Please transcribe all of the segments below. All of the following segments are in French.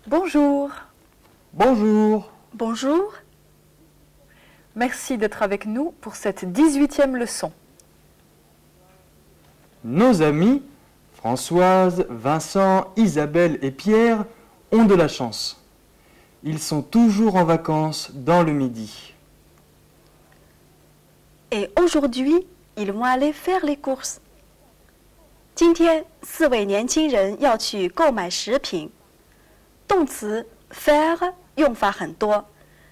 Bonjour. Bonjour. Bonjour. Merci d'être avec nous pour cette 18e leçon. Nos amis, Françoise, Vincent, Isabelle et Pierre, ont de la chance. Ils sont toujours en vacances dans le Midi. Et aujourd'hui, ils vont aller faire les courses. 今天4位年轻人要去购买食品。动词 faire 用法很多，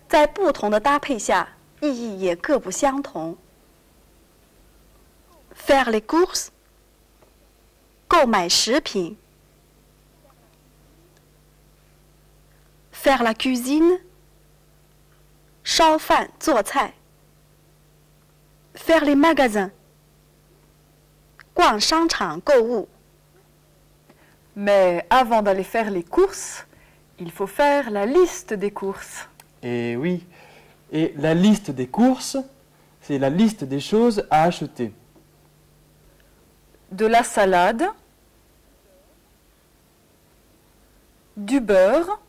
在不同的搭配下，意义也各不相同。faire les courses 购买食品。faire la cuisine 烧饭做菜。faire les magasins 逛商场购物。 Mais avant d'aller faire les courses, il faut faire la liste des courses. Et oui, et la liste des courses, c'est la liste des choses à acheter. De la salade, du beurre,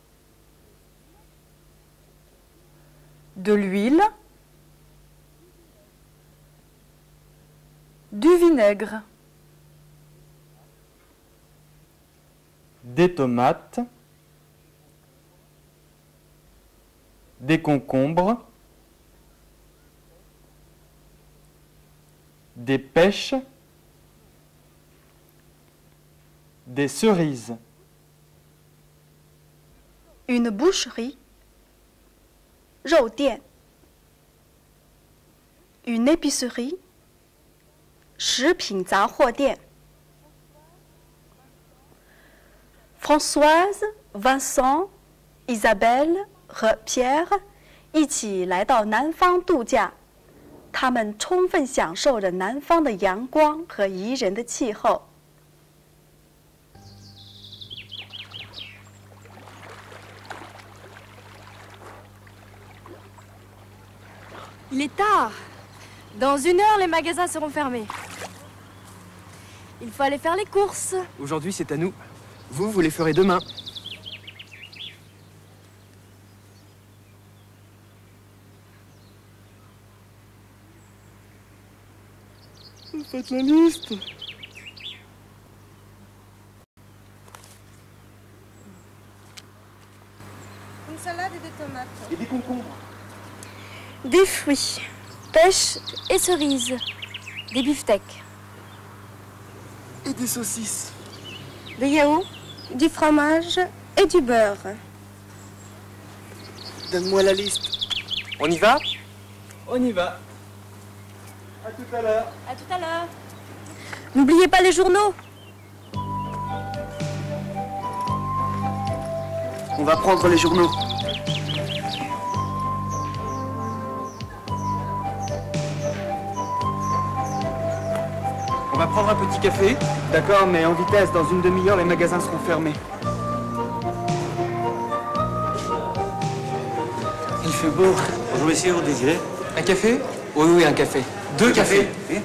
de l'huile, du vinaigre, Des tomates, des concombres, des pêches, des cerises. Une boucherie 肉店 Une épicerie 食品杂货店 Françoise, Vincent, Isabelle 和 Pierre 一起来到南方度假，他们充分享受着南方的阳光和宜人的气候。 Il est tard. Dans 1 heure, les magasins seront fermés. Il faut aller faire les courses. Aujourd'hui, c'est à nous. Vous les ferez demain. Faites la liste. Une salade et des tomates. Et des concombres. Des fruits, pêches et cerises. Des beefsteaks. Et des saucisses. Des yaourts, du fromage et du beurre. Donne-moi la liste. On y va? On y va. À tout à l'heure. À tout à l'heure. N'oubliez pas les journaux. On va prendre les journaux. On va prendre un petit café. D'accord, mais en vitesse, dans une demi-heure, les magasins seront fermés. Il fait beau. Bonjour messieurs, vous désirez? Un café? Oui, oui, un café. 2 cafés. Oui.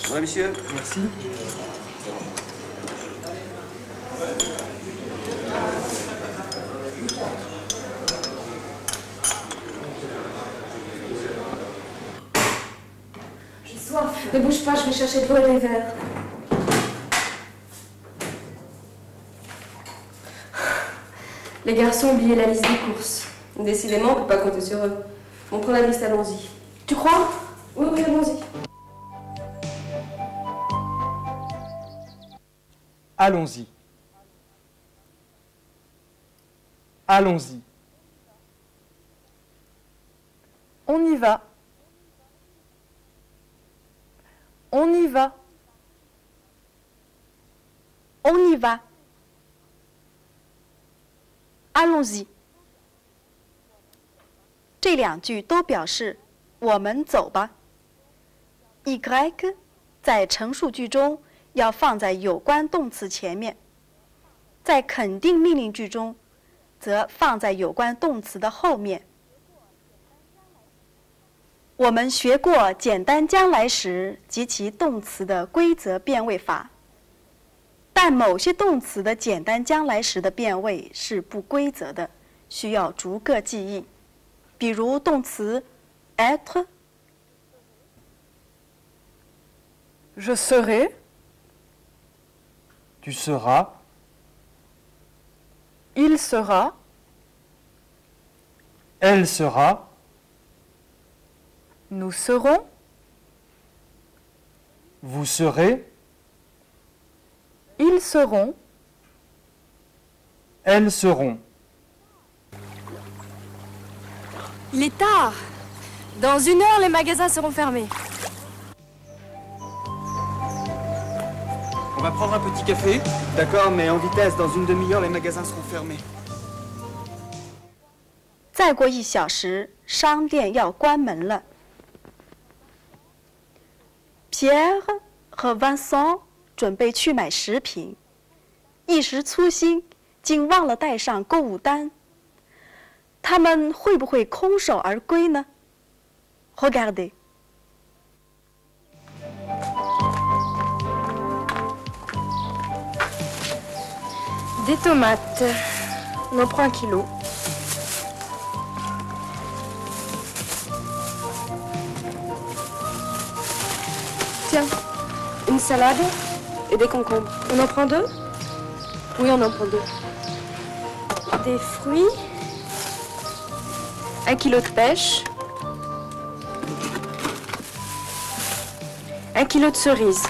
Bonjour messieurs. Merci. J'ai soif. Ne bouge pas, je vais chercher de l'eau et des verres. Les garçons ont oublié la liste des courses. Décidément, on ne peut pas compter sur eux. On prend la liste, allons-y. Tu crois? Oui, oui, allons-y. Allons-y. Allons-y. On y va. On y va. On y va. Allons-y. 这两句都表示我们走吧。Y 在陈述句中要放在有关动词前面，在肯定命令句中则放在有关动词的后面。我们学过简单将来时及其动词的规则变位法，但某些动词的简单将来时的变位是不规则的，需要逐个记忆。比如动词 être， Je serai. Tu seras. Il sera. Elle sera. Nous serons. Vous serez. Ils seront. Elles seront. Il est tard. Dans 1 heure, les magasins seront fermés. On va prendre un petit café. D'accord, mais en vitesse, dans une demi-heure, les magasins seront fermés. 再过1小时，商店要关门了。Pierre 和 Vincent 准备去买食品，一时粗心，竟忘了带上购物单。他们会不会空手而归呢 ？Regardez. Des tomates. On en prend 1 kilo. Tiens, une salade et des concombres. On en prend 2? Oui, on en prend 2. Des fruits. 1 kilo de pêche. 1 kilo de cerises.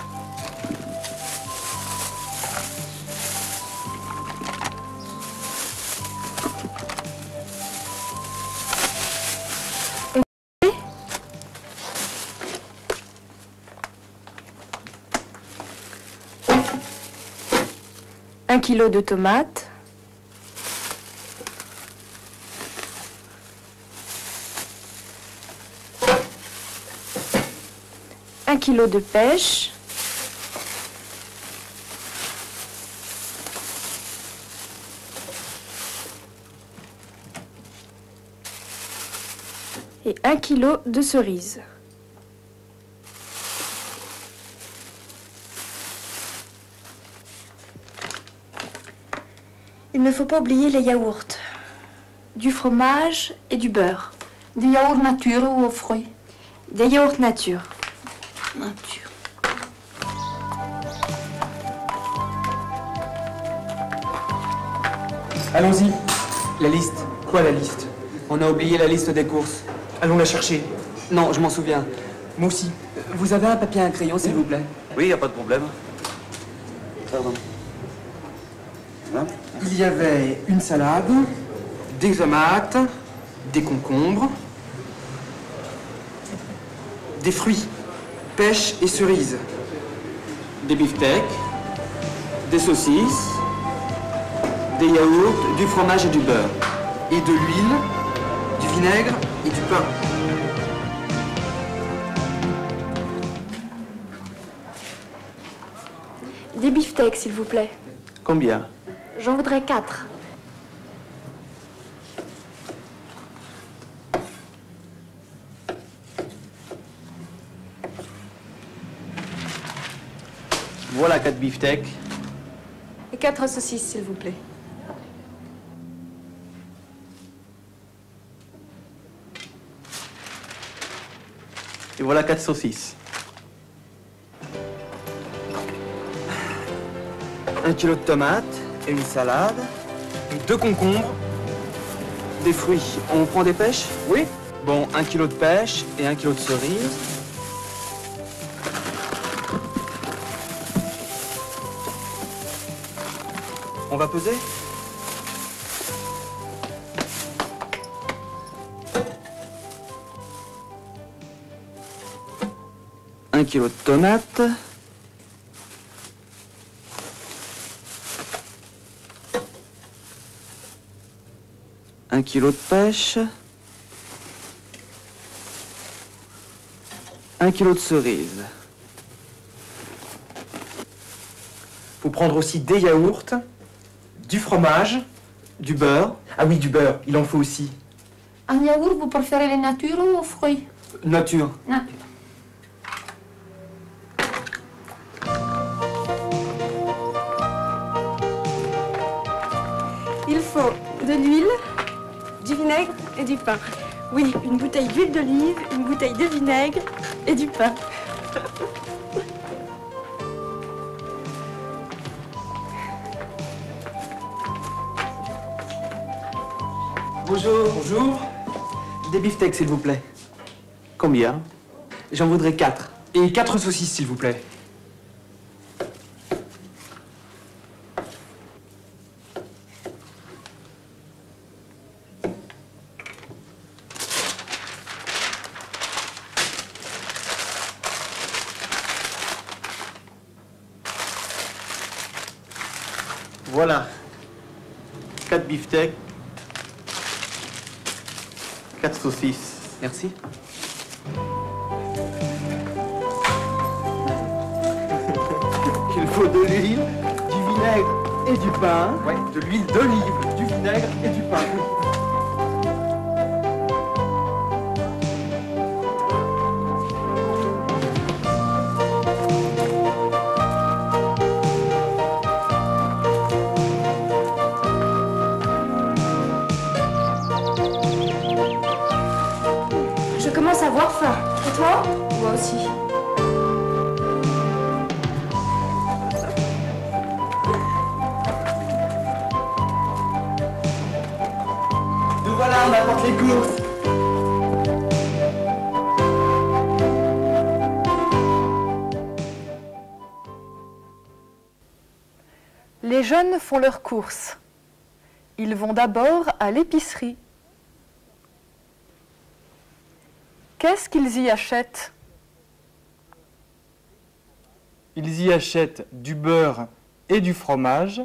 Un kilo de tomates. Un kilo de pêche. Et 1 kilo de cerises. Il ne faut pas oublier les yaourts, du fromage et du beurre. Des yaourts nature ou aux fruits? Des yaourts nature. Nature. Allons-y. La liste. Quoi, la liste? On a oublié la liste des courses. Allons la chercher. Non, je m'en souviens. Moi aussi. Vous avez un papier et un crayon, s'il vous plaît? Oui, y a pas de problème. Pardon. Voilà. Il y avait une salade, des tomates, des concombres, des fruits, pêche et cerises, des beefsteaks, des saucisses, des yaourts, du fromage et du beurre, et de l'huile, du vinaigre et du pain. Des beefsteaks, s'il vous plaît. Combien? J'en voudrais 4. Voilà 4 beefsteaks. Et 4 saucisses, s'il vous plaît. Et voilà 4 saucisses. 1 kilo de tomates, et une salade, 2 concombres, des fruits. On prend des pêches? Oui. Bon, 1 kilo de pêche et 1 kilo de cerises. On va peser? Un kilo de tomates. Un kilo de pêche. Un kilo de cerises. Faut prendre aussi des yaourts, du fromage, Du beurre. ah oui, du beurre, il en faut aussi. En yaourt, vous préférez les natures ou aux fruits? Nature. Nature. Il faut de l'huile, du vinaigre et du pain. Oui, une bouteille d'huile d'olive, une bouteille de vinaigre et du pain. Bonjour. Bonjour. Des beefsteaks, s'il vous plaît. Combien? J'en voudrais 4. Et 4 saucisses, s'il vous plaît. Voilà. 4 beefsteaks. 4 saucisses. Merci. Il faut de l'huile, du vinaigre et du pain. Ouais, de l'huile d'olive, du vinaigre et du pain. Je commence à avoir faim. Et toi? Moi aussi. Nous voilà, on apporte les courses. Les jeunes font leurs courses. Ils vont d'abord à l'épicerie. Qu'est-ce qu'ils y achètent? Ils y achètent du beurre et du fromage,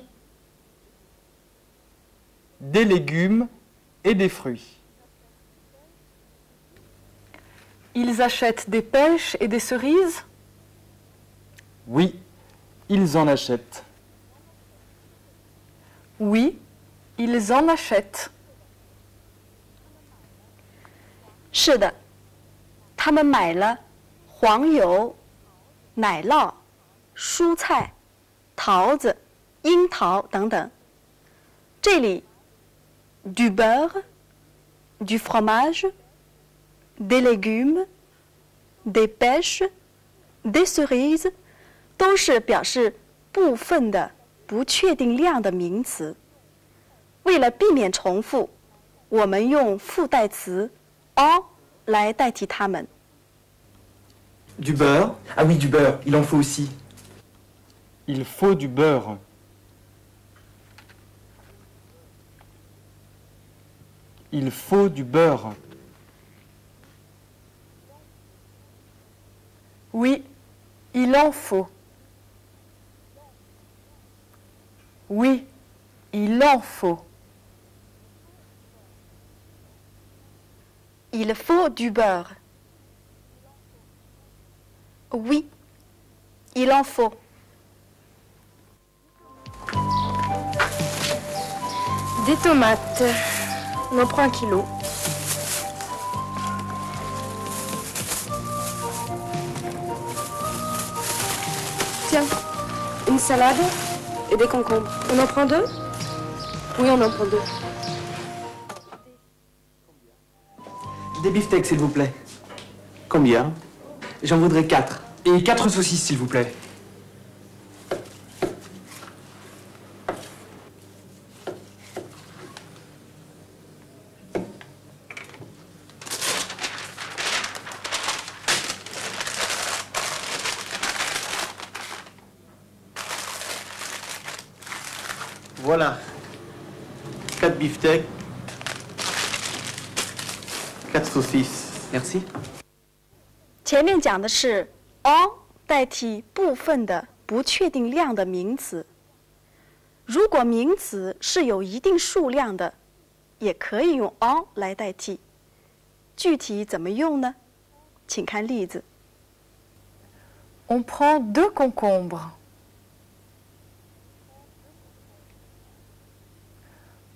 des légumes et des fruits. Ils achètent des pêches et des cerises? Oui, ils en achètent. Oui, ils en achètent. 是的，他们买了黄油、奶酪、蔬菜、桃子、樱桃等等。这里 du beurre, du fromage, des légumes, des pêches, des cerises 都是表示部分的不确定量的名词。为了避免重复，我们用附带词 en 来代替它们。 Du beurre. Ah oui, du beurre, il en faut aussi. Il faut du beurre. Il faut du beurre. Oui, il en faut. Oui, il en faut. Il faut du beurre. Oui, il en faut. Des tomates. On en prend 1 kilo. Tiens, une salade et des concombres. On en prend 2? Oui, on en prend 2. Des beefsteaks, s'il vous plaît. Combien? J'en voudrais 4. Et 4 saucisses, s'il vous plaît. Voilà. 4 beefsteaks. 4 saucisses. Merci. 前面讲的是 en 代替部分的不确定量的名词。如果名词是有一定数量的，也可以用 en 来代替。具体怎么用呢？请看例子。On prend 2 concombres.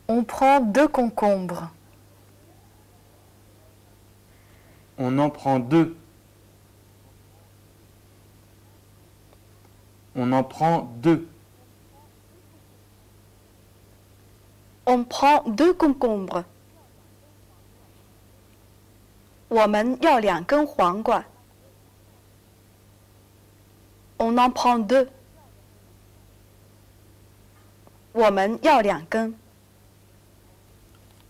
On prend 2 concombres. On en prend 2. On en prend 2. On prend 2 concombres. 我们要2根黄瓜。On en prend 2. 我们要2根。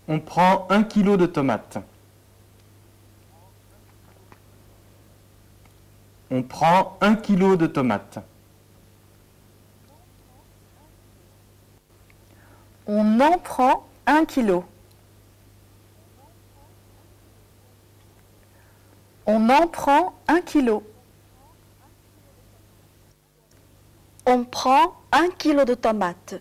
On prend 1 kilo de tomates. On prend 1 kilo de tomates. On en prend 1 kilo. On en prend 1 kilo. On prend 1 kilo de tomates.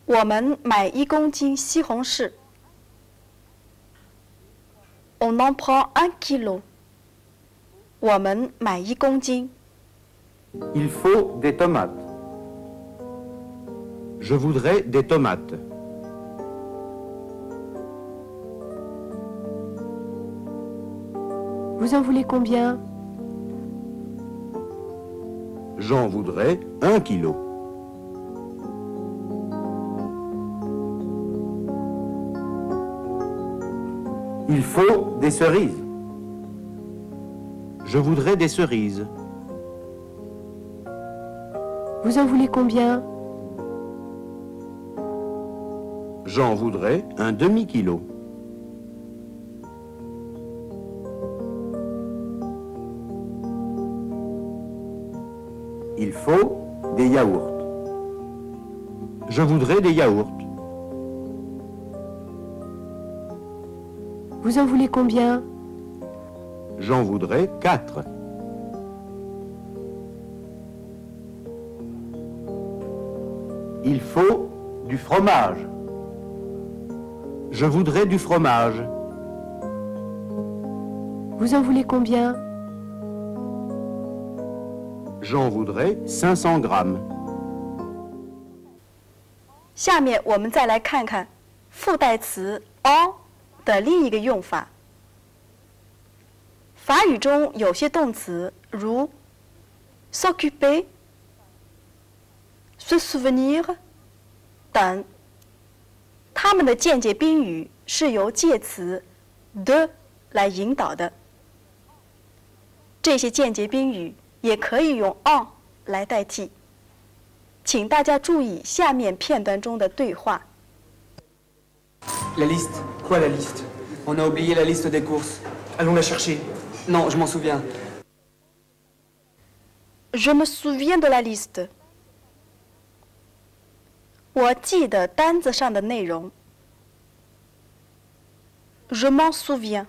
我们买1公斤西红柿。On en prend 1 kilo. 我们买1公斤。Il faut des tomates. Je voudrais des tomates. Vous en voulez combien? J'en voudrais 1 kilo. Il faut des cerises. Je voudrais des cerises. Vous en voulez combien? J'en voudrais un demi-kilo. Il faut des yaourts. Je voudrais des yaourts. Vous en voulez combien? J'en voudrais 4. Il faut du fromage. Je voudrais du fromage. Vous en voulez combien? J'en voudrais 500 grammes. 下面我们再来看看附带词 en 的另一个用法。法语中有些动词如 s'occuper、se souvenir 等，它们的间接宾语是由介词 de 来引导的。这些间接宾语也可以用 en 来代替。请大家注意下面片段中的对话。La liste. Quoi la liste? On a oublié la liste des courses. Allons la chercher. Non, je m'en souviens. Je me souviens de la liste. 我记得单子上的内容。Je m'en souviens.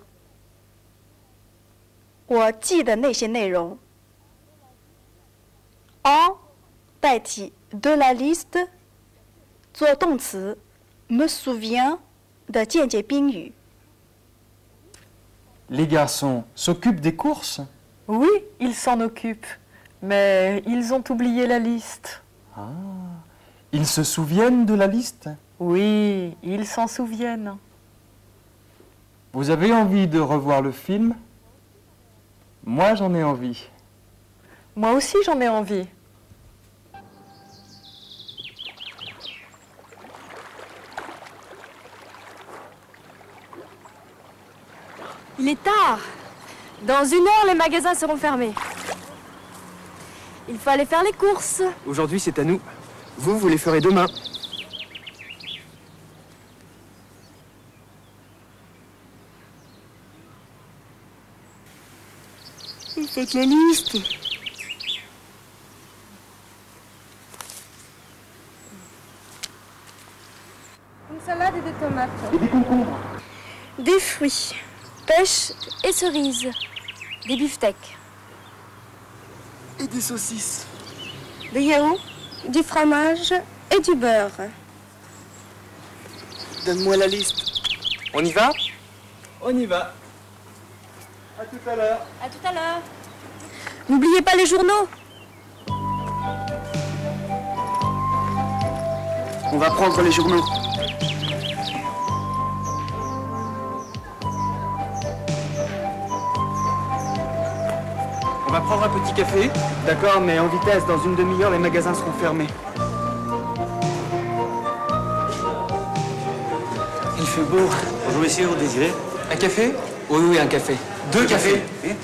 我记得那些内容。en 代替 de la liste 做动词 me souviens 的间接宾语。Les garçons s'occupent des courses? Oui, ils s'en occupent, mais ils ont oublié la liste. Ah, ils se souviennent de la liste? Oui, ils s'en souviennent. Vous avez envie de revoir le film? Moi, j'en ai envie. Moi aussi, j'en ai envie. Il est tard. Dans 1 heure, les magasins seront fermés. Il faut aller faire les courses. Aujourd'hui, c'est à nous. Vous les ferez demain. Faites la liste. salade et des tomates. Et des concombres. Des fruits, pêche et cerises. Des beefsteaks. Et des saucisses. Des yaourts, du fromage et du beurre. Donne-moi la liste. On y va? On y va. À tout à l'heure. À tout à l'heure. N'oubliez pas les journaux. On va prendre les journaux. On va prendre un petit café. D'accord, mais en vitesse, dans une demi-heure, les magasins seront fermés. Il fait beau. Bonjour messieurs, vous désirez? Un café? Oui, oui, un café. Deux cafés. Oui.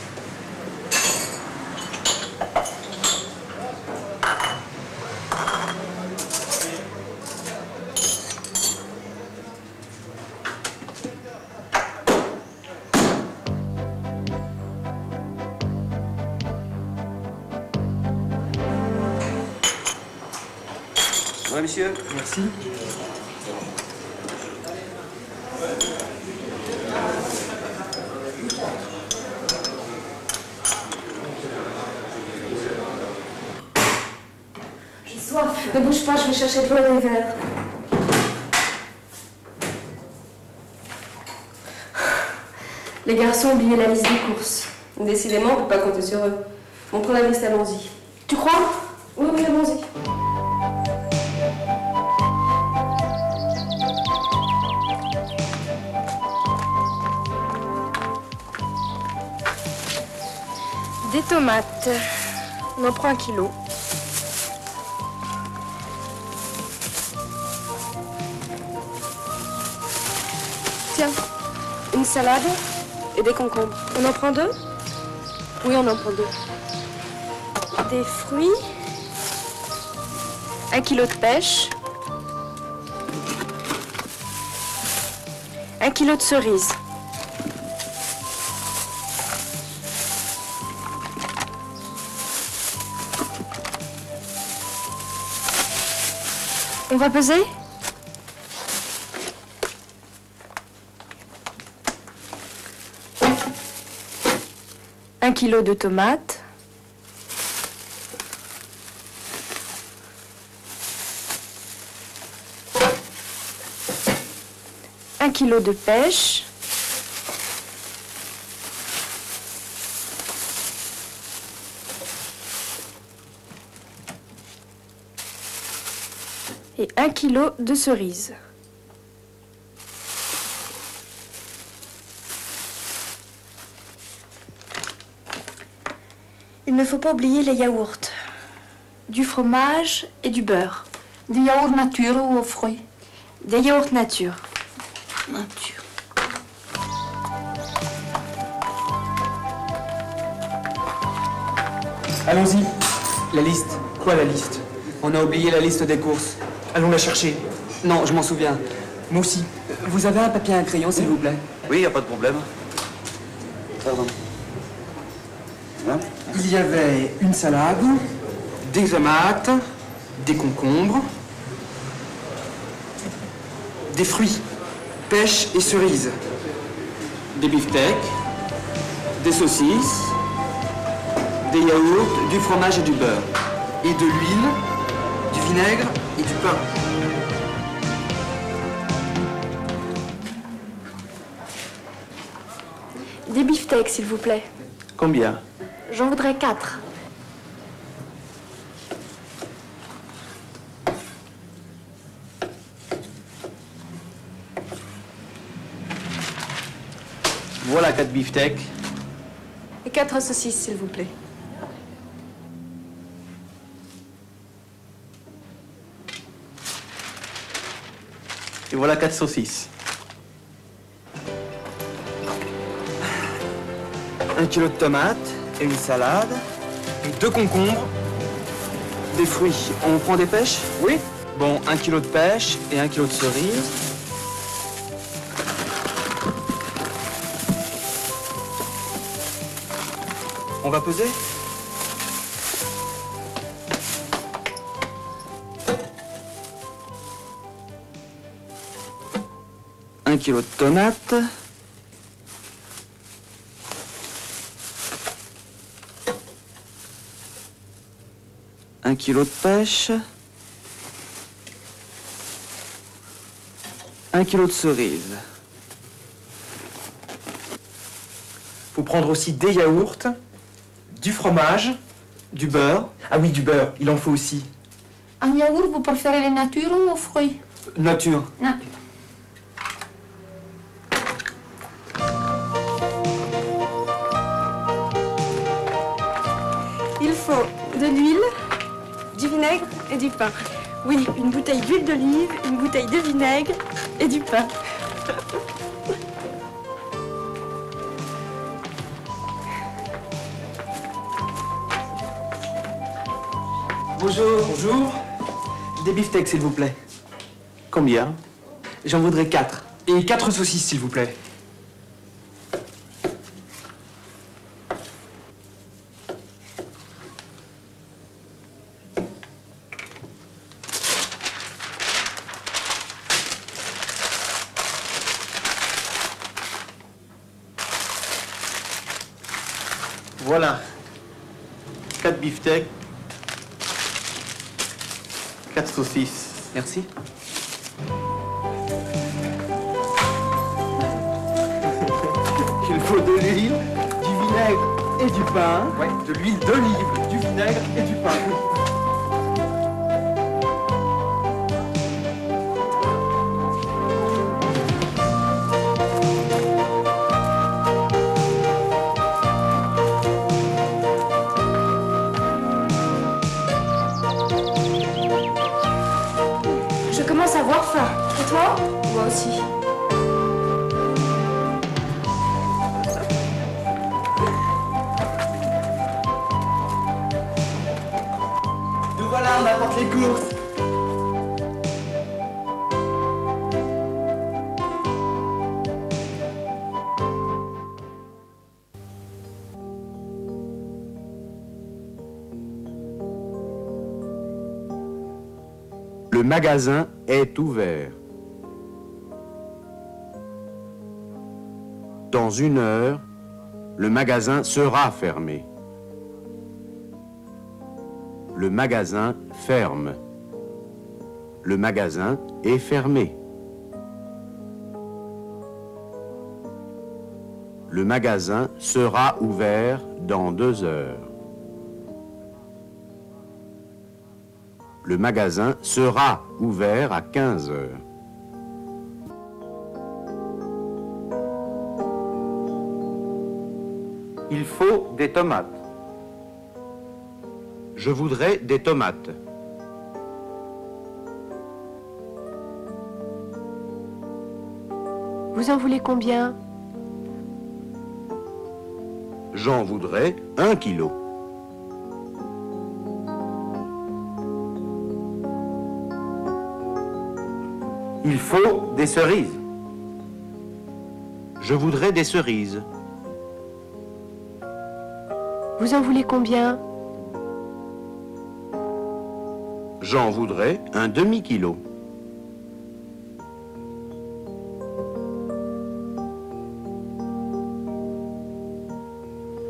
Ouais, monsieur. Merci. J'ai soif. Ne bouge pas, je vais chercher de l'eau et des verres. Les garçons ont oublié la liste des courses. Décidément, on ne peut pas compter sur eux. On prend la liste, allons-y. Tu crois? Oui, oui, allons-y. Des tomates. On en prend 1 kilo. Tiens, une salade et des concombres. On en prend 2? Oui, on en prend 2. Des fruits. 1 kilo de pêche. 1 kilo de cerises. On va peser? Un kilo de tomates. 1 kilo de pêche. Et 1 kilo de cerises. Il ne faut pas oublier les yaourts, du fromage et du beurre. Des yaourts nature ou aux fruits? Des yaourts nature. Nature. Allons-y. La liste. Quoi, la liste? On a oublié la liste des courses. Allons la chercher. Non, je m'en souviens. Moi aussi. Vous avez un papier et un crayon, s'il vous plaît? Oui, y a pas de problème. Pardon. Voilà. Il y avait une salade, des tomates, des concombres, des fruits, pêche et cerises, des beefsteaks, des saucisses, des yaourts, du fromage et du beurre, et de l'huile, du vinaigre et du pain. Des beefsteaks, s'il vous plaît. Combien? J'en voudrais 4. Voilà 4 beefsteaks. Et 4 saucisses, s'il vous plaît. Et voilà 4 saucisses. 1 kilo de tomates et une salade, et 2 concombres, des fruits. On prend des pêches? Oui. Bon, 1 kilo de pêche et 1 kilo de cerises. On va peser? 1 kilo de tomates. Un kilo de pêche. 1 kilo de cerises. Faut prendre aussi des yaourts, du fromage, Du beurre. ah oui, du beurre, il en faut aussi. En yaourt, vous préférez les natures ou aux fruits? Nature. Nature. Il faut de l'huile, du vinaigre et du pain. Oui, une bouteille d'huile d'olive, une bouteille de vinaigre et du pain. Bonjour. Bonjour. Des beefsteaks, s'il vous plaît. Combien? J'en voudrais 4. Et 4 saucisses, s'il vous plaît. Voilà. 4 beefsteaks. 4 saucisses. Merci. Il faut de l'huile, du vinaigre et du pain. Ouais, de l'huile d'olive, du vinaigre et du pain. Je commence à avoir faim. Et toi? Moi aussi. Nous voilà, on apporte les courses. Le magasin est ouvert. Dans 1 heure, le magasin sera fermé. Le magasin ferme. Le magasin est fermé. Le magasin sera ouvert dans 2 heures. Le magasin sera ouvert à 15 heures. Il faut des tomates. Je voudrais des tomates. Vous en voulez combien? J'en voudrais 1 kilo. Il faut des cerises. Je voudrais des cerises. Vous en voulez combien? J'en voudrais un demi-kilo.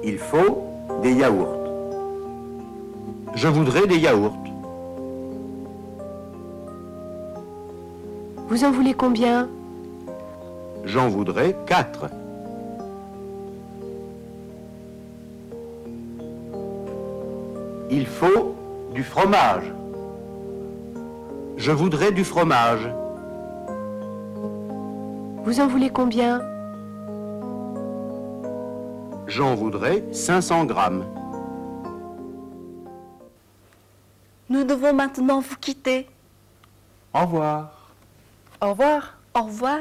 Il faut des yaourts. Je voudrais des yaourts. Vous en voulez combien? J'en voudrais 4. Il faut du fromage. Je voudrais du fromage. Vous en voulez combien? J'en voudrais 500 grammes. Nous devons maintenant vous quitter. Au revoir. Au revoir. Au revoir.